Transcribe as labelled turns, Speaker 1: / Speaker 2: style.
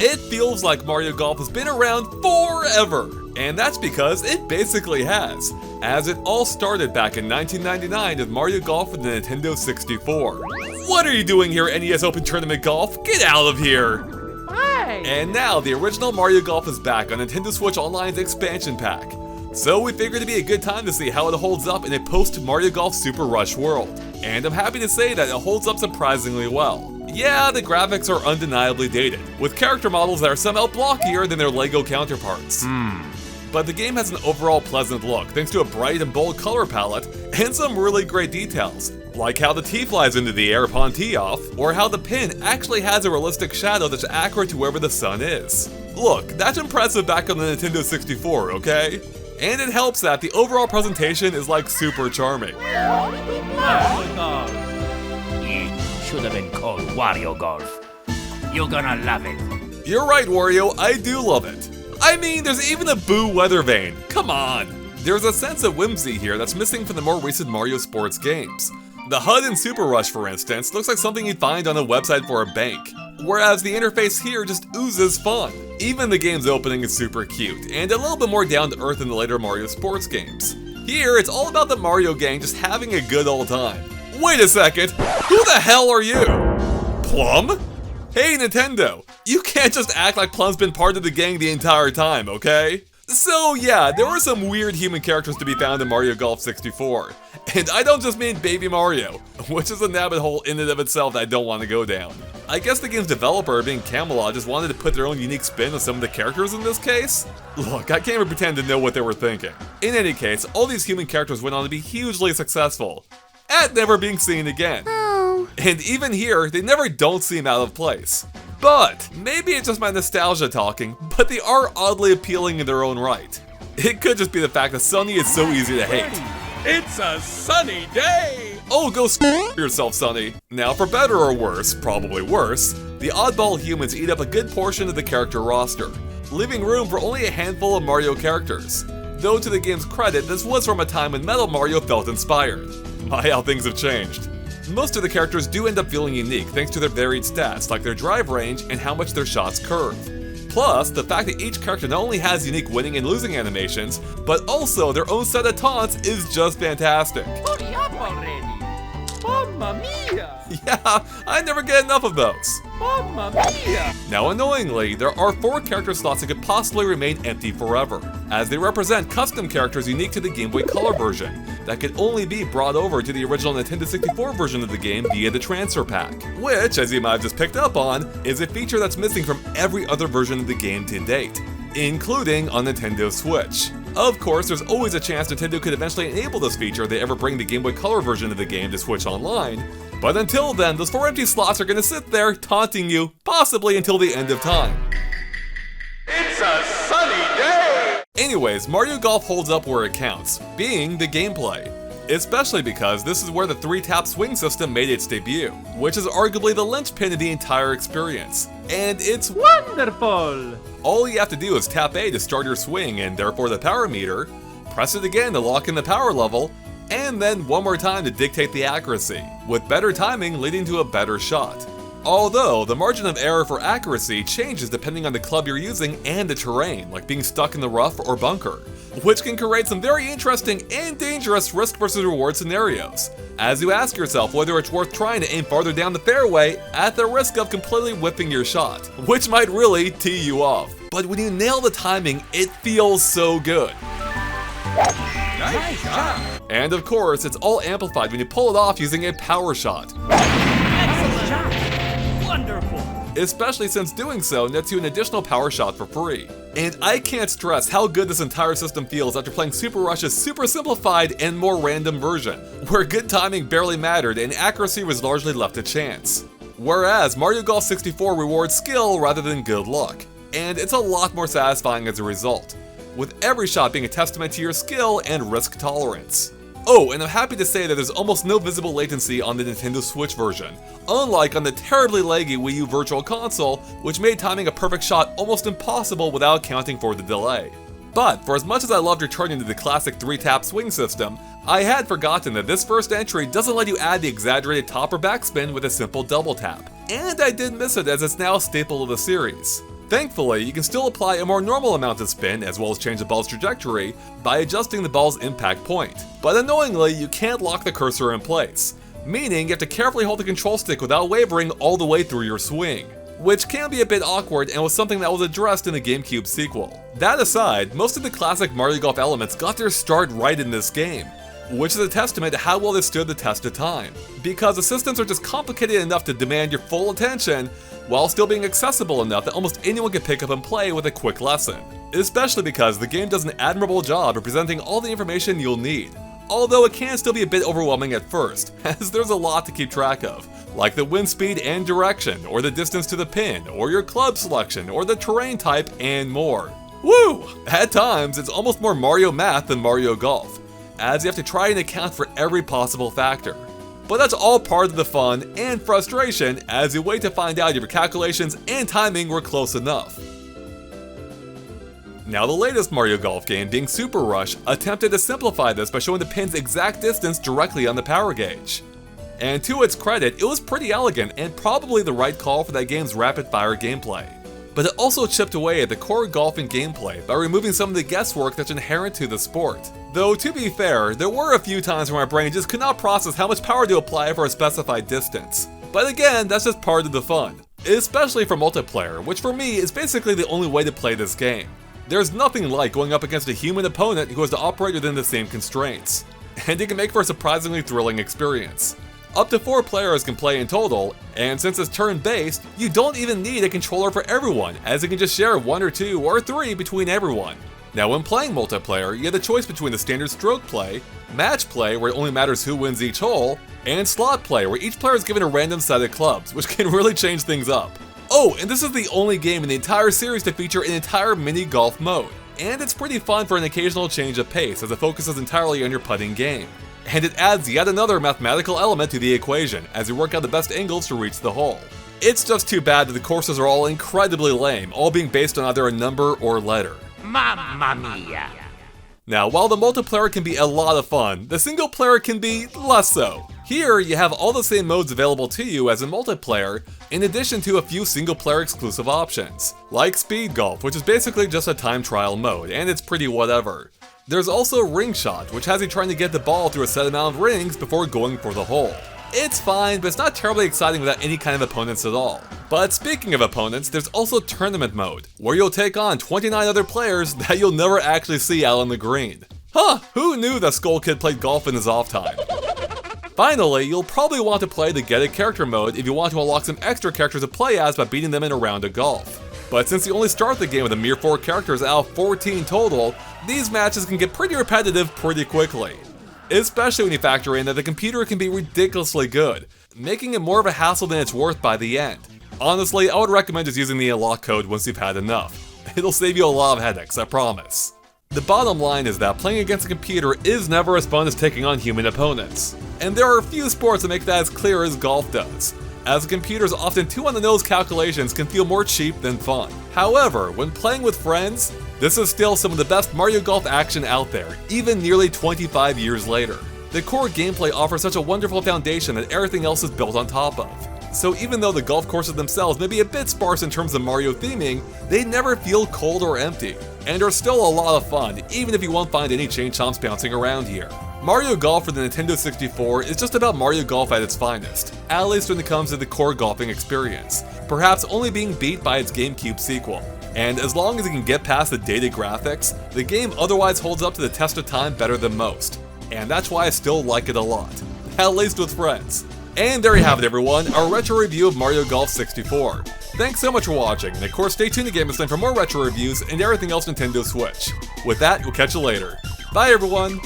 Speaker 1: It feels like Mario Golf has been around forever, and that's because it basically has, as it all started back in 1999 with Mario Golf for the Nintendo 64. What are you doing here, NES Open Tournament Golf? Get out of here!
Speaker 2: Hi!
Speaker 1: And now the original Mario Golf is back on Nintendo Switch Online's expansion pack. So we figured it'd be a good time to see how it holds up in a post-Mario Golf Super Rush world. And I'm happy to say that it holds up surprisingly well. Yeah, the graphics are undeniably dated, with character models that are somehow blockier than their LEGO counterparts. But the game has an overall pleasant look thanks to a bright and bold color palette and some really great details, like how the tee flies into the air upon tee off, or how the pin actually has a realistic shadow that's accurate to wherever the sun is. Look, that's impressive back on the Nintendo 64, okay? And it helps that the overall presentation is like super charming.
Speaker 3: It should have been called Wario Golf. You're gonna love it.
Speaker 1: You're right, Wario, I do love it. I mean, there's even a boo weather vane. Come on! There's a sense of whimsy here that's missing from the more recent Mario sports games. The HUD in Super Rush, for instance, looks like something you'd find on a website for a bank, whereas the interface here just oozes fun. Even the game's opening is super cute, and a little bit more down to earth than the later Mario sports games. Here, it's all about the Mario gang just having a good old time. Wait a second, who the hell are you? Plum? Hey Nintendo, you can't just act like Plum's been part of the gang the entire time, okay? So yeah, there were some weird human characters to be found in Mario Golf 64. And I don't just mean Baby Mario, which is a rabbit hole in and of itself that I don't want to go down. I guess the game's developer, being Camelot, just wanted to put their own unique spin on some of the characters in this case? Look, I can't even pretend to know what they were thinking. In any case, all these human characters went on to be hugely successful, at never being seen again. And even here, they never don't seem out of place. But maybe it's just my nostalgia talking, but they are oddly appealing in their own right. It could just be the fact that Sonny is so easy to hate.
Speaker 4: It's a sunny day!
Speaker 1: Oh, go screw yourself, Sonny. Now, for better or worse, probably worse, the oddball humans eat up a good portion of the character roster, leaving room for only a handful of Mario characters. Though to the game's credit, this was from a time when Metal Mario felt inspired. My, how things have changed. Most of the characters do end up feeling unique thanks to their varied stats, like their drive range and how much their shots curve. Plus, the fact that each character not only has unique winning and losing animations, but also their own set of taunts is just fantastic.
Speaker 2: Hurry up already! Mamma mia!
Speaker 1: Yeah, I never get enough of those.
Speaker 2: Mamma mia!
Speaker 1: Now annoyingly, there are 4 character slots that could possibly remain empty forever, as they represent custom characters unique to the Game Boy Color version, that could only be brought over to the original Nintendo 64 version of the game via the transfer pack, which, as you might have just picked up on, is a feature that's missing from every other version of the game to date, including on Nintendo Switch. Of course, there's always a chance Nintendo could eventually enable this feature if they ever bring the Game Boy Color version of the game to Switch Online, but until then, those 4 empty slots are gonna sit there taunting you, possibly until the end of time.
Speaker 4: It's a sunny day!
Speaker 1: Anyways, Mario Golf holds up where it counts, being the gameplay. Especially because this is where the 3-tap swing system made its debut, which is arguably the linchpin of the entire experience. And it's
Speaker 2: Wonderful!
Speaker 1: all you have to do is tap A to start your swing and therefore the power meter, press it again to lock in the power level, and then one more time to dictate the accuracy, with better timing leading to a better shot. Although, the margin of error for accuracy changes depending on the club you're using and the terrain, like being stuck in the rough or bunker, which can create some very interesting and dangerous risk versus reward scenarios, as you ask yourself whether it's worth trying to aim farther down the fairway at the risk of completely whiffing your shot, which might really tee you off. But when you nail the timing, it feels so good.
Speaker 4: Nice job!
Speaker 1: And of course, it's all amplified when you pull it off using a power shot.
Speaker 3: Wonderful.
Speaker 1: Especially since doing so nets you an additional power shot for free. And I can't stress how good this entire system feels after playing Super Rush's super simplified and more random version, where good timing barely mattered and accuracy was largely left to chance. Whereas Mario Golf 64 rewards skill rather than good luck, and it's a lot more satisfying as a result, with every shot being a testament to your skill and risk tolerance. Oh, and I'm happy to say that there's almost no visible latency on the Nintendo Switch version, unlike on the terribly laggy Wii U Virtual Console, which made timing a perfect shot almost impossible without accounting for the delay. But for as much as I loved returning to the classic 3-tap swing system, I had forgotten that this first entry doesn't let you add the exaggerated top or backspin with a simple double tap, and I did miss it as it's now a staple of the series. Thankfully, you can still apply a more normal amount of spin as well as change the ball's trajectory by adjusting the ball's impact point. But annoyingly, you can't lock the cursor in place, meaning you have to carefully hold the control stick without wavering all the way through your swing, which can be a bit awkward and was something that was addressed in the GameCube sequel. That aside, most of the classic Mario Golf elements got their start right in this game, which is a testament to how well they stood the test of time, because the systems are just complicated enough to demand your full attention while still being accessible enough that almost anyone can pick up and play with a quick lesson. Especially because the game does an admirable job of presenting all the information you'll need, although it can still be a bit overwhelming at first, as there's a lot to keep track of, like the wind speed and direction, or the distance to the pin, or your club selection, or the terrain type, and more. Woo! At times, it's almost more Mario math than Mario Golf, as you have to try and account for every possible factor. But that's all part of the fun and frustration as you wait to find out if your calculations and timing were close enough. Now, the latest Mario Golf game, being Super Rush, attempted to simplify this by showing the pin's exact distance directly on the power gauge. And to its credit, it was pretty elegant and probably the right call for that game's rapid-fire gameplay. But it also chipped away at the core golfing gameplay by removing some of the guesswork that's inherent to the sport. Though, to be fair, there were a few times where my brain just could not process how much power to apply for a specified distance. But again, that's just part of the fun, especially for multiplayer, which for me is basically the only way to play this game. There's nothing like going up against a human opponent who has to operate within the same constraints, and it can make for a surprisingly thrilling experience. Up to 4 players can play in total, and since it's turn-based, you don't even need a controller for everyone, as you can just share 1 or 2 or 3 between everyone. Now, when playing multiplayer, you have the choice between the standard stroke play, match play where it only matters who wins each hole, and slot play where each player is given a random set of clubs, which can really change things up. Oh, and this is the only game in the entire series to feature an entire mini-golf mode, and it's pretty fun for an occasional change of pace as it focuses entirely on your putting game. And it adds yet another mathematical element to the equation as you work out the best angles to reach the hole. It's just too bad that the courses are all incredibly lame, all being based on either a number or letter.
Speaker 3: Mamma mia!
Speaker 1: Now, while the multiplayer can be a lot of fun, the single player can be less so. Here, you have all the same modes available to you as in multiplayer, in addition to a few single player exclusive options, like Speed Golf, which is basically just a time trial mode, and it's pretty whatever. There's also Ring Shot, which has you trying to get the ball through a set amount of rings before going for the hole. It's fine, but it's not terribly exciting without any kind of opponents at all. But speaking of opponents, there's also Tournament Mode, where you'll take on 29 other players that you'll never actually see out on the green. Huh, who knew that Skull Kid played golf in his off time? Finally, you'll probably want to play the Get a Character mode if you want to unlock some extra characters to play as by beating them in a round of golf. But since you only start the game with a mere 4 characters out of 14 total, these matches can get pretty repetitive pretty quickly. Especially when you factor in that the computer can be ridiculously good, making it more of a hassle than it's worth by the end. Honestly, I would recommend just using the unlock code once you've had enough. It'll save you a lot of headaches, I promise. The bottom line is that playing against a computer is never as fun as taking on human opponents. And there are a few sports that make that as clear as golf does, as a computer's often too-on-the-nose calculations can feel more cheap than fun. However, when playing with friends, this is still some of the best Mario Golf action out there, even nearly 25 years later. The core gameplay offers such a wonderful foundation that everything else is built on top of. So even though the golf courses themselves may be a bit sparse in terms of Mario theming, they never feel cold or empty, and are still a lot of fun, even if you won't find any chain chomps bouncing around here. Mario Golf for the Nintendo 64 is just about Mario Golf at its finest, at least when it comes to the core golfing experience, perhaps only being beat by its GameCube sequel. And as long as it can get past the dated graphics, the game otherwise holds up to the test of time better than most. And that's why I still like it a lot, at least with friends. And there you have it everyone, our retro review of Mario Golf 64. Thanks so much for watching, and of course stay tuned to GameXplain for more retro reviews and everything else Nintendo Switch. With that, we'll catch you later. Bye everyone!